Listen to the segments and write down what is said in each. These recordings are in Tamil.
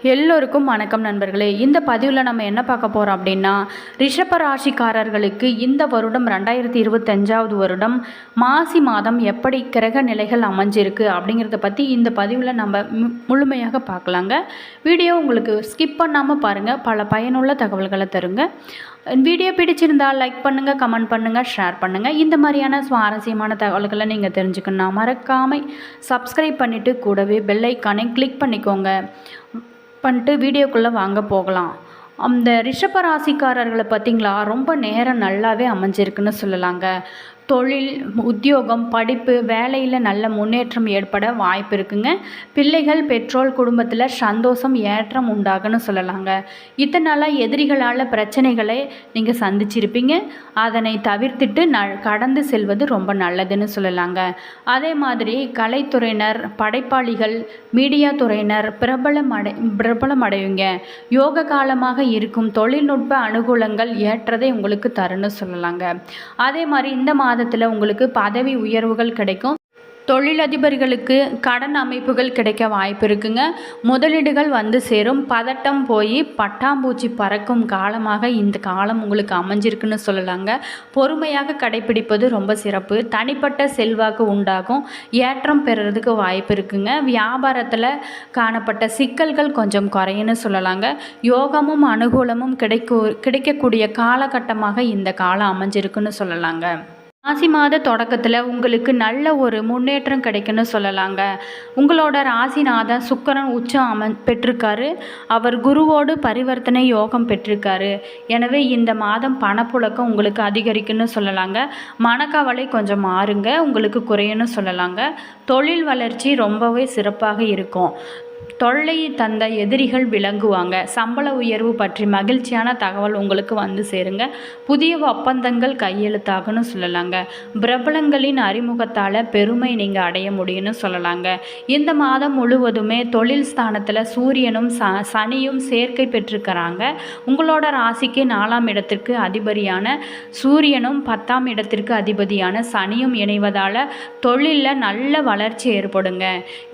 எல்லோருக்கும் வணக்கம் நண்பர்களே. இந்த பதிவில் நம்ம என்ன பார்க்க போகிறோம் அப்படின்னா, ரிஷப ராசிக்காரர்களுக்கு இந்த வருடம் 2025 வருடம் மாசி மாதம் எப்படி கிரக நிலைகள் அமைஞ்சிருக்கு அப்படிங்கிறத பற்றி இந்த பதிவில் நம்ம முழுமையாக பார்க்கலாங்க. வீடியோ உங்களுக்கு ஸ்கிப் பண்ணாமல் பாருங்கள், பல பயனுள்ள தகவல்களை தருங்க. வீடியோ பிடிச்சிருந்தால் லைக் பண்ணுங்கள், கமெண்ட் பண்ணுங்கள், ஷேர் பண்ணுங்கள். இந்த மாதிரியான சுவாரஸ்யமான தகவல்களை நீங்கள் தெரிஞ்சுக்கணும் மறக்காமல் சப்ஸ்கிரைப் பண்ணிவிட்டு கூடவே பெல் ஐக்கானை கிளிக் பண்ணிக்கோங்க. வீடியோக்குள்ளே வாங்க போகலாம். அந்த ரிஷப ராசிக்காரர்களை பார்த்திங்களா, ரொம்ப நேரம் நல்லாவே அமைஞ்சிருக்குன்னு சொல்லலாங்க. தொழில், உத்தியோகம், படிப்பு, வேலையில் நல்ல முன்னேற்றம் ஏற்பட வாய்ப்பு இருக்குங்க. பிள்ளைகள், பெற்றோர், குடும்பத்தில் சந்தோஷம், ஏற்றம் உண்டாகுன்னு சொல்லலாங்க. இதனால் எதிரிகளால் பிரச்சனைகளை நீங்கள் சந்திச்சிருப்பீங்க. அதனை தவிர்த்துட்டு கடந்து செல்வது ரொம்ப நல்லதுன்னு சொல்லலாங்க. அதே மாதிரி கலைத்துறையினர், படைப்பாளிகள், மீடியா துறையினர் பிரபலமடைவீங்க. யோக காலமாக இருக்கும். தொழில்நுட்ப அனுகூலங்கள் ஏற்றதை உங்களுக்கு தருன்னு சொல்லலாங்க. அதே மாதிரி இந்த மாதத்தில் உங்களுக்கு பதவி உயர்வுகள் கிடைக்கும். தொழிலதிபர்களுக்கு கடன் அமைப்புகள் கிடைக்க வாய்ப்பு இருக்குங்க. முதலீடுகள் வந்து சேரும். பதட்டம் போய் பட்டாம்பூச்சி பறக்கும் காலமாக இந்த காலம் உங்களுக்கு அமைஞ்சிருக்குன்னு சொல்லலாங்க. பொறுமையாக கடைபிடிப்பது ரொம்ப சிறப்பு. தனிப்பட்ட செல்வாக்கு உண்டாகும். ஏற்றம் பெறுறதுக்கு வாய்ப்பு இருக்குங்க. வியாபாரத்தில் காணப்பட்ட சிக்கல்கள் கொஞ்சம் குறையுன்னு சொல்லலாங்க. யோகமும் அனுகூலமும் கிடைக்கக்கூடிய காலகட்டமாக இந்த காலம் அமைஞ்சிருக்குன்னு சொல்லலாங்க. மாசி மாத தொடக்கத்தில் உங்களுக்கு நல்ல ஒரு முன்னேற்றம் கிடைக்குன்னு சொல்லலாங்க. உங்களோட ராசிநாதன் சுக்கிரன் உச்சம் பெற்றிருக்காரு. அவர் குருவோடு பரிவர்த்தனை யோகம் பெற்றிருக்காரு. எனவே இந்த மாதம் பணப்புழக்கம் உங்களுக்கு அதிகரிக்குன்னு சொல்லலாங்க. மனக்கவலை கொஞ்சம் மாறுங்க, உங்களுக்கு குறையுன்னு சொல்லலாங்க. தொழில் வளர்ச்சி ரொம்பவே சிறப்பாக இருக்கும். தொல்லை தந்த எதிரிகள் விளங்குவாங்க. சம்பள உயர்வு பற்றி மகிழ்ச்சியான தகவல் உங்களுக்கு வந்து சேருங்க. புதிய ஒப்பந்தங்கள் கையெழுத்தாகன்னு சொல்லலாங்க. பிரபலங்களின் அறிமுகத்தால் பெருமை நீங்கள் அடைய முடியும்னு சொல்லலாங்க. இந்த மாதம் முழுவதுமே தொழில் ஸ்தானத்தில் சூரியனும் சனியும் சேர்க்கை பெற்றிருக்கிறாங்க. உங்களோட ராசிக்கு 4ஆம் இடத்திற்கு அதிபதியான சூரியனும் 10ஆம் இடத்திற்கு அதிபதியான சனியும் இணைவதால் தொழிலில் நல்ல வளர்ச்சி ஏற்படுங்க.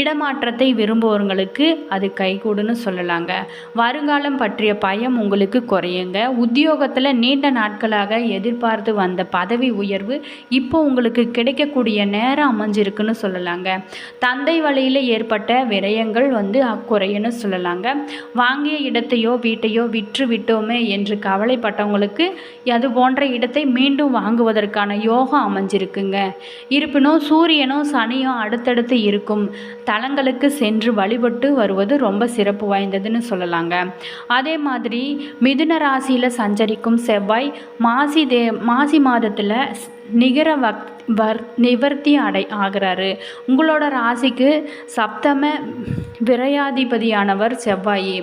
இடமாற்றத்தை விரும்புவவர்களுக்கு அது கைகூடுன்னு சொல்லலாங்க. வருங்காலம் பற்றிய பயம் உங்களுக்கு குறையுங்க. உத்தியோகத்தில் நீண்ட நாட்களாக எதிர்பார்த்து வந்த பதவி உயர்வு இப்போ உங்களுக்கு கிடைக்கக்கூடிய நேரம் அமைஞ்சிருக்குன்னு சொல்லலாங்க. தந்தை வழியில் ஏற்பட்ட விரயங்கள் குறையுன்னு சொல்லலாங்க. வாங்கிய இடத்தையோ வீட்டையோ விற்று விட்டோமே என்று கவலைப்பட்டவங்களுக்கு அது போன்ற இடத்தை மீண்டும் வாங்குவதற்கான யோகம் அமைஞ்சிருக்குங்க. இருப்பினும் சூரியனும் சனியும் அடுத்தடுத்து இருக்கும் தலங்களுக்கு சென்று வழிபட்டு வருவது ரொம்ப சிறப்பு வாய்ந்ததுன்னு சொல்லலாங்க. அதே மாதிரி மிதுன ராசியில் சஞ்சரிக்கும் செவ்வாய் மாசி மாதத்தில் நிவர்த்தி ஆகிறாரு. உங்களோட ராசிக்கு சப்தம விரையாதிபதியானவர் செவ்வாய்.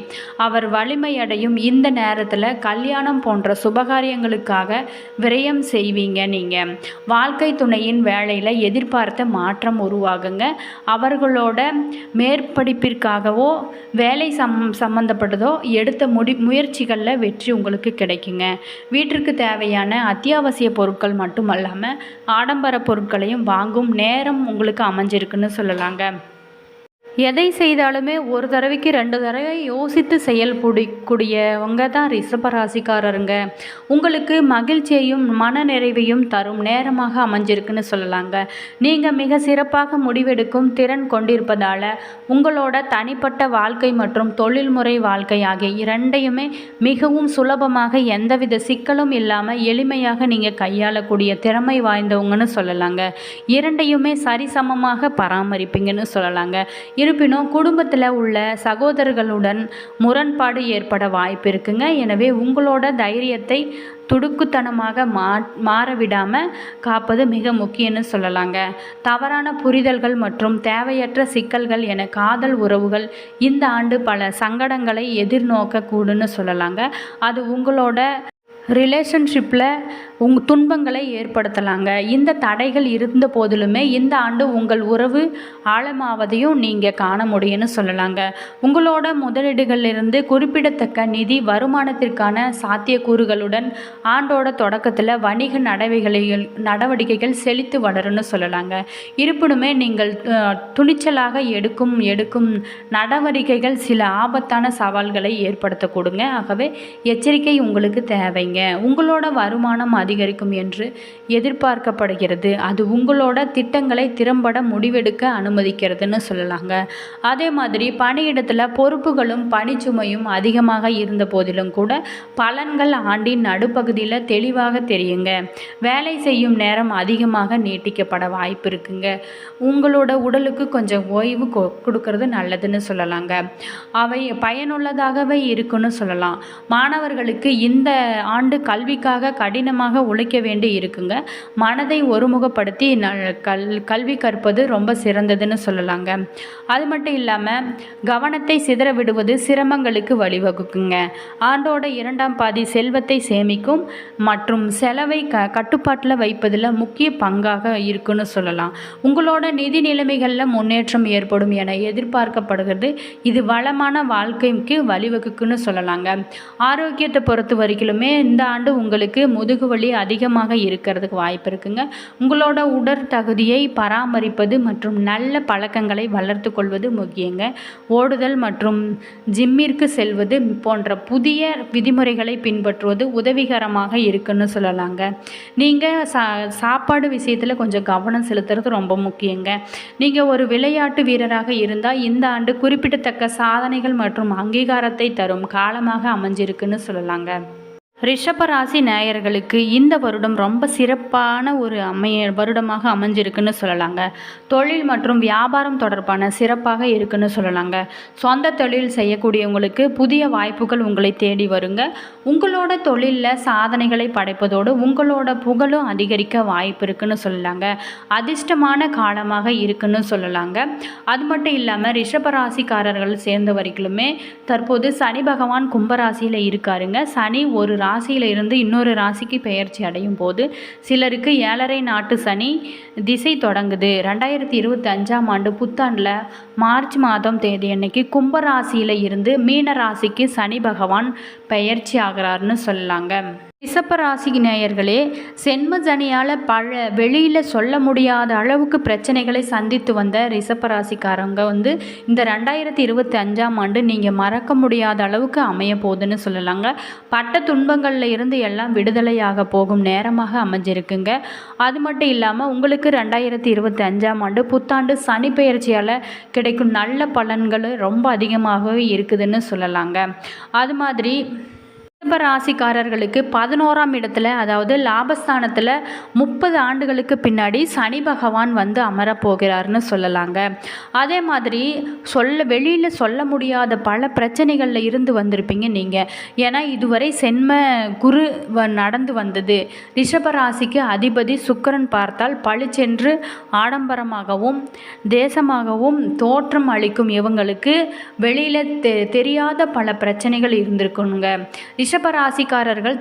அவர் வலிமையடையும் இந்த நேரத்தில் கல்யாணம் போன்ற சுபகாரியங்களுக்காக விரயம் செய்வீங்க. நீங்கள் வாழ்க்கை துணையின் வேலையில் எதிர்பார்த்த மாற்றம் உருவாகுங்க. அவர்களோட மேற்படிப்பிற்காகவோ வேலை சம்பந்தப்பட்டதோ எடுத்த முயற்சிகளில் வெற்றி உங்களுக்கு கிடைக்குங்க. வீட்டிற்கு தேவையான அத்தியாவசிய பொருட்கள் மட்டுமல்லாமல் ஆடம்பர பொருட்களையும் வாங்கும் நேரம் உங்களுக்கு அமைஞ்சிருக்குன்னு சொல்லலாங்க. எதை செய்தாலுமே ஒரு தடவைக்கு 2 தடவை யோசித்து செயல்படக்கூடியவங்க தான் ரிஷபராசிக்காரருங்க. உங்களுக்கு மகிழ்ச்சியையும் மன நிறைவையும் தரும் நேரமாக அமைஞ்சிருக்குன்னு சொல்லலாங்க. நீங்கள் மிக சிறப்பாக முடிவெடுக்கும் திறன் கொண்டிருப்பதால் உங்களோட தனிப்பட்ட வாழ்க்கை மற்றும் தொழில்முறை வாழ்க்கை ஆகிய இரண்டையுமே மிகவும் சுலபமாக எந்தவித சிக்கலும் இல்லாமல் எளிமையாக நீங்கள் கையாளக்கூடிய திறமை வாய்ந்தவங்கன்னு சொல்லலாங்க. இரண்டையுமே சரிசமமாக பராமரிப்பீங்கன்னு சொல்லலாங்க. இருப்பினும் குடும்பத்தில் உள்ள சகோதரர்களுடன் முரண்பாடு ஏற்பட வாய்ப்பு இருக்குங்க. எனவே உங்களோட தைரியத்தை துடுக்குத்தனமாக மாறவிடாமல் காப்பது மிக முக்கியம்னு சொல்லலாங்க. தவறான புரிதல்கள் மற்றும் தேவையற்ற சிக்கல்கள் என காதல் உறவுகள் இந்த ஆண்டு பல சங்கடங்களை எதிர்நோக்கக்கூடுன்னு சொல்லலாங்க. அது உங்களோட ரிலேஷன்ஷிப்பில் துன்பங்களை ஏற்படுத்தலாங்க. இந்த தடைகள் இருந்த போதிலுமே இந்த ஆண்டு உங்கள் உறவு ஆழமாவதையும் நீங்கள் காண முடியும்னு சொல்லலாங்க. உங்களோட முதலீடுகளிலிருந்து குறிப்பிடத்தக்க நிதி வருமானத்திற்கான சாத்தியக்கூறுகளுடன் ஆண்டோட தொடக்கத்தில் வணிக நடவடிக்கைகள் செழித்து வளரும்னு சொல்லலாங்க. இருப்பினுமே நீங்கள் துணிச்சலாக எடுக்கும் நடவடிக்கைகள் சில ஆபத்தான சவால்களை ஏற்படுத்தக்கூடுங்க. ஆகவே எச்சரிக்கை உங்களுக்கு தேவைங்க. உங்களோட வருமானம் அதிகரிக்கும் என்று எதிர்பார்க்கப்படுகிறது. அது உங்களோட திட்டங்களை திறம்பட முடிவெடுக்க அனுமதிக்கிறதுன்னு சொல்லலாங்க. அதே மாதிரி பணியிடத்தில் பொறுப்புகளும் பணிச்சுமையும் அதிகமாக இருந்த போதிலும் கூட பலன்கள் ஆண்டின் நடுப்பகுதியில் தெளிவாக தெரியுங்க. வேலை செய்யும் நேரம் அதிகமாக நீட்டிக்கப்பட வாய்ப்பு இருக்குங்க. உங்களோட உடலுக்கு கொஞ்சம் ஓய்வு கொடுக்கறது நல்லதுன்னு சொல்லலாங்க. அவை பயனுள்ளதாகவே இருக்குன்னு சொல்லலாம். மாணவர்களுக்கு இந்த ஆண்டு கல்விக்காக கடினமாக உழைக்க வேண்டி இருக்குங்க. மனதை ஒருமுகப்படுத்தி கல்வி கற்பது ரொம்ப சிறந்ததுன்னு சொல்லலாங்க. அது மட்டும் இல்லாமல் கவனத்தை சிதற விடுவது சிரமங்களுக்கு வழிவகுக்குங்க. ஆண்டோட இரண்டாம் பாதி செல்வத்தை சேமிக்கும் மற்றும் செலவை கட்டுப்பாட்டில் வைப்பதில் முக்கிய பங்காக இருக்குன்னு சொல்லலாம். உங்களோட நிதி நிலைமைகளில் முன்னேற்றம் ஏற்படும் என எதிர்பார்க்கப்படுகிறது. இது வளமான வாழ்க்கைக்கு வழிவகுக்குன்னு சொல்லலாங்க. ஆரோக்கியத்தை பொறுத்த வரைக்குமே இந்த ஆண்டு உங்களுக்கு முதுகு வலி அதிகமாக இருக்கிறதுக்கு வாய்ப்பு இருக்குங்க. உங்களோட உடற்தகுதியை பராமரிப்பது மற்றும் நல்ல பழக்கங்களை வளர்த்து கொள்வது முக்கியங்க. ஓடுதல் மற்றும் ஜிம்மிற்கு செல்வது போன்ற புதிய விதிமுறைகளை பின்பற்றுவது உதவிகரமாக இருக்குன்னு சொல்லலாங்க. நீங்கள் சாப்பாடு விஷயத்தில் கொஞ்சம் கவனம் செலுத்துறது ரொம்ப முக்கியங்க. நீங்கள் ஒரு விளையாட்டு வீரராக இருந்தால் இந்த ஆண்டு குறிப்பிடத்தக்க சாதனைகள் மற்றும் அங்கீகாரத்தை தரும் காலமாக அமைஞ்சிருக்குன்னு சொல்லலாங்க. ரிஷப ராசி நேயர்களுக்கு இந்த வருடம் ரொம்ப சிறப்பான ஒரு வருடமாக அமைஞ்சிருக்குன்னு சொல்லலாங்க. தொழில் மற்றும் வியாபாரம் தொடர்பான சிறப்பாக இருக்குன்னு சொல்லலாங்க. சொந்த தொழில் செய்யக்கூடியவங்களுக்கு புதிய வாய்ப்புகள் உங்களை தேடி வருங்க. உங்களோட தொழிலில் சாதனைகளை படைப்பதோடு உங்களோட புகழும் அதிகரிக்க வாய்ப்பு இருக்குன்னு சொல்லலாங்க. அதிர்ஷ்டமான காலமாக இருக்குன்னு சொல்லலாங்க. அது மட்டும் இல்லாமல் ரிஷபராசிக்காரர்கள் சேர்ந்த வரைக்குமே தற்போது சனி பகவான் கும்பராசியில் இருக்காருங்க. சனி ஒரு ராசியில் இருந்து இன்னொரு ராசிக்கு பெயர்ச்சி அடையும் போது சிலருக்கு 7.5 நாட்டு சனி திசை தொடங்குது. 2025ஆம் ஆண்டு புத்தாண்டில் மார்ச் மாதம் தேதி அன்னைக்கு கும்பராசியில் இருந்து மீன ராசிக்கு சனி பகவான் பெயர்ச்சி ஆகிறார்னு சொல்லலாங்க. ரிஷப ராசி நேயர்களே, சென்ம சனியால் வெளியில் சொல்ல முடியாத அளவுக்கு பிரச்சனைகளை சந்தித்து வந்த ரிஷப ராசிக்காரங்க இந்த 2025ஆம் ஆண்டு நீங்கள் மறக்க முடியாத அளவுக்கு அமைய போகுதுன்னு சொல்லலாங்க. பட்ட துன்பங்களில் இருந்து எல்லாம் விடுதலையாக போகும் நேரமாக அமைஞ்சிருக்குங்க. அது மட்டும் இல்லாமல் உங்களுக்கு 2025ஆம் ஆண்டு புத்தாண்டு சனி பெயர்ச்சியால் கிடைக்கும் நல்ல பலன்கள் ரொம்ப அதிகமாகவே இருக்குதுன்னு சொல்லலாங்க. அது மாதிரி ரிஷபராசிக்காரர்களுக்கு 11ஆம் இடத்துல, அதாவது லாபஸ்தானத்தில் 30 ஆண்டுகளுக்கு பின்னாடி சனி பகவான் அமரப்போகிறார்னு சொல்லலாங்க. அதே மாதிரி வெளியில் சொல்ல முடியாத பல பிரச்சனைகளில் இருந்து வந்திருப்பீங்க நீங்கள். ஏன்னா இதுவரை சென்ம குரு நடந்து வந்தது. ரிஷபராசிக்கு அதிபதி சுக்கிரன் பார்த்தால் பளிச்சென்று ஆடம்பரமாகவும் தேசமாகவும் தோற்றம் அளிக்கும் இவங்களுக்கு வெளியில் தெரியாத பல பிரச்சனைகள் இருந்திருக்கணுங்க. ரிஷபராசிக்காரர்கள்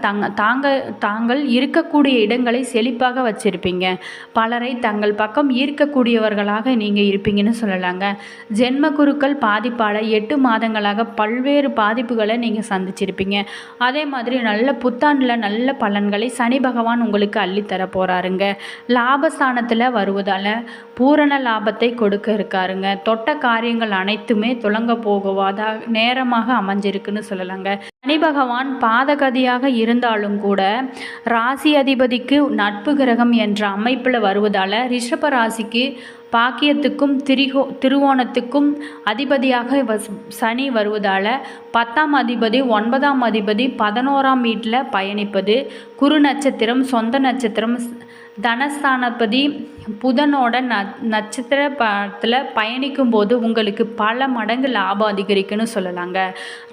தாங்கள் இருக்கக்கூடிய இடங்களை செழிப்பாக வச்சிருப்பீங்க. பலரை தங்கள் பக்கம் ஈர்க்கக்கூடியவர்களாக நீங்கள் இருப்பீங்கன்னு சொல்லலாங்க. ஜென்ம குருக்கள் பாதிப்பால் 8 மாதங்களாக பல்வேறு பாதிப்புகளை நீங்கள் சந்திச்சிருப்பீங்க. அதே மாதிரி நல்ல புத்தாண்டில் நல்ல பலன்களை சனி பகவான் உங்களுக்கு அள்ளித்தர போகிறாருங்க. லாபஸ்தானத்தில் வருவதால் பூரண லாபத்தை கொடுக்க இருக்காருங்க. தொட்ட காரியங்கள் அனைத்துமே துலங்க போகுவதா நேரமாக அமைஞ்சிருக்குன்னு சொல்லலாங்க. சனி பகவான் பாதகதியாக இருந்தாலும் கூட ராசி அதிபதிக்கு நட்பு கிரகம் என்ற அமைப்பில் வருவதால் ரிஷப ராசிக்கு பாக்கியத்துக்கும் திருவோணத்துக்கும் அதிபதியாக சனி வருவதால் 10ஆம் அதிபதி 9ஆம் அதிபதி 11ஆம் வீட்டில் பயணிப்பது, குரு நட்சத்திரம் சொந்த நட்சத்திரம் தனஸ்தானபதி புதனோட நட்சத்திரத்தில் பயணிக்கும் போது உங்களுக்கு பல மடங்கு லாபம் அதிகரிக்குன்னு சொல்லலாங்க.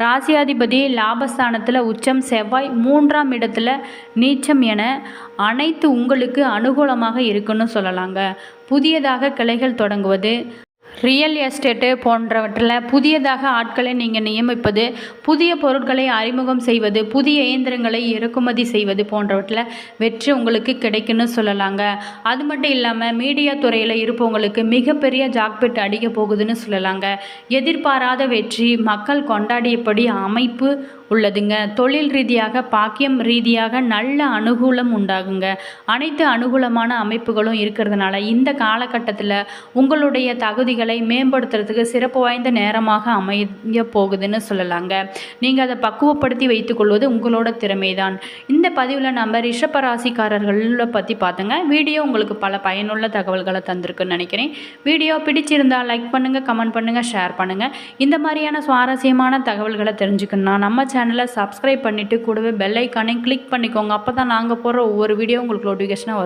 ராசியாதிபதி லாபஸ்தானத்தில் உச்சம், செவ்வாய் 3ஆம் இடத்துல நீச்சம் என அனைத்து உங்களுக்கு அனுகூலமாக இருக்குன்னு சொல்லலாங்க. புதியதாக கிளைகள் தொடங்குவது, ரியல் எஸ்டேட்டு போன்றவற்றில் புதியதாக ஆட்களை நீங்கள் நியமிப்பது, புதிய பொருட்களை அறிமுகம் செய்வது, புதிய இயந்திரங்களை இறக்குமதி செய்வது போன்றவற்றில் வெற்றி உங்களுக்கு கிடைக்குன்னு சொல்லலாங்க. அது மட்டும் இல்லாமல் மீடியா துறையில் இருப்பவங்களுக்கு மிகப்பெரிய ஜாக்பெட் அடிக்க போகுதுன்னு சொல்லலாங்க. எதிர்பாராத வெற்றி மக்கள் கொண்டாடியபடி அமைப்பு உள்ளதுங்க. தொழில் ரீதியாக பாக்கியம் ரீதியாக நல்ல அனுகூலம் உண்டாகுங்க. அனைத்து அனுகூலமான அமைப்புகளும் இருக்கிறதுனால இந்த காலகட்டத்தில் உங்களுடைய தகுதிகளை மேம்படுத்துறதுக்கு சிறப்பு வாய்ந்த நேரமாக அமைய போகுதுன்னு சொல்லலாங்க. நீங்கள் அதை பக்குவப்படுத்தி வைத்துக்கொள்வது உங்களோட திறமைதான். இந்த பதிவில் நம்ம ரிஷபராசிக்காரர்களை பற்றி பார்த்தோங்க. வீடியோ உங்களுக்கு பல பயனுள்ள தகவல்களை தந்திருக்குன்னு நினைக்கிறேன். வீடியோ பிடிச்சிருந்தால் லைக் பண்ணுங்கள், கமெண்ட் பண்ணுங்கள், ஷேர் பண்ணுங்கள். இந்த மாதிரியான சுவாரஸ்யமான தகவல்களை தெரிஞ்சுக்கணும்னா நம்ம சேனலை சப்ஸ்கிரைப் பண்ணிவிட்டு கூடவே பெல் ஐக்கானையும் கிளிக் பண்ணிக்கோங்க. அப்போ தான் நாங்கள் போடுற ஒவ்வொரு வீடியோ உங்களுக்கு நோட்டிஃபிகேஷனாக வரும்.